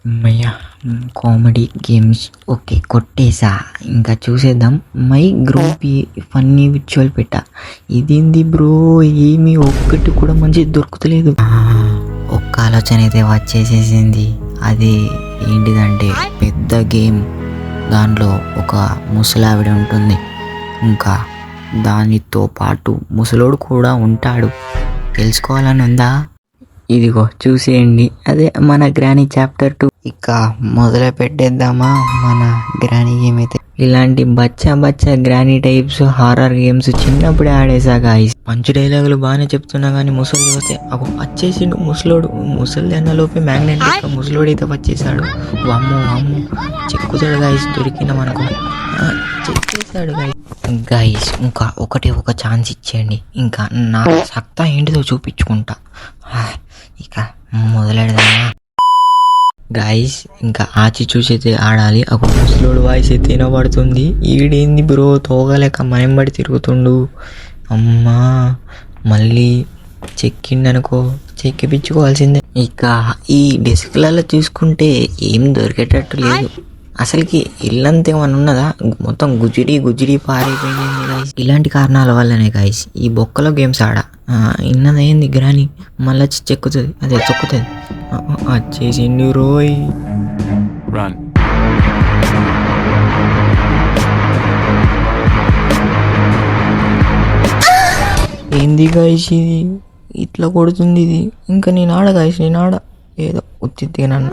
అమ్మయ్య! Comedy games okay. కొట్టేసా. ఇంకా చూసేద్దాం. మై గ్రూపీ ఫన్నీ విర్చువల్ పెట్టా. ఇదేంది బ్రో, ఏమి ఒక్కటి కూడా మంచిది దొరుకుతలేదు. ఒక్క ఆలోచన అయితే వచ్చేసేసింది. అది ఏంటిదంటే పెద్ద గేమ్. దాంట్లో ఒక ముసలావిడ ఉంటుంది, ఇంకా దానితో పాటు ముసలోడు కూడా ఉంటాడు. తెలుసుకోవాలని ఉందా? ఇదిగో చూసేయండి. అదే మన గ్రానీ చాప్టర్ 2. ఇక మొదలు పెట్టేద్దామా మన గ్రానీ గేమ్ అయితే. ఇలాంటి బచ్చా గ్రానీ టైప్స్ హారర్ గేమ్స్ చిన్నప్పుడే ఆడేసా గాయ్స్. మంచి డైలాగులు బాగానే చెప్తున్నా కానీ ముసలి వస్తే వచ్చేసిండు ముసలోడు. ముసలి అన్నలోపే మ్యాగ్నెట్ లెక్క ముసలోడు అయితే వచ్చేసాడు. వామ్మో చెక్కుతాడు గాయ్స్. దొరికిన మనకు చెక్కేసాడు గాయ్స్. ఇంకా ఒక ఛాన్స్ ఇచ్చేయండి. ఇంకా నా సత్తా ఏంటిదో చూపించుకుంటా. ఇక మొదలెడదామా గాయస్? ఇంకా ఆచి చూసైతే ఆడాలి. ఒక ముసలోడు వాయిస్ అయితే వినబడుతుంది. ఈడేంది బ్రో తోగలేక మయంబడి తిరుగుతుండు. అమ్మా మళ్ళీ చెక్కిండనుకో, చెక్కిపించుకోవాల్సిందే. ఇక ఈ డెస్క్లలో చూసుకుంటే ఏం దొరికేటట్టు లేదు. అసలుకి ఇల్లంతా ఏమన్నా ఉన్నదా? మొత్తం గుజిడి పారైపోయింది గాయస్. ఇలాంటి కారణాల వల్లనే గాయస్ ఈ బొక్కలో గేమ్స్ ఆడా. ఇన్నదేంది గ్రాని మళ్ళీ చెక్కుతుంది, అదే చెక్కుతుంది. వచ్చేసిండు రోయ్. ఏంది గాయస్ ఇది ఇట్లా కొడుతుంది? ఇది ఇంకా నేను ఆడ గాయస్, నేను ఆడ ఏదో ఉత్తిగా నన్ను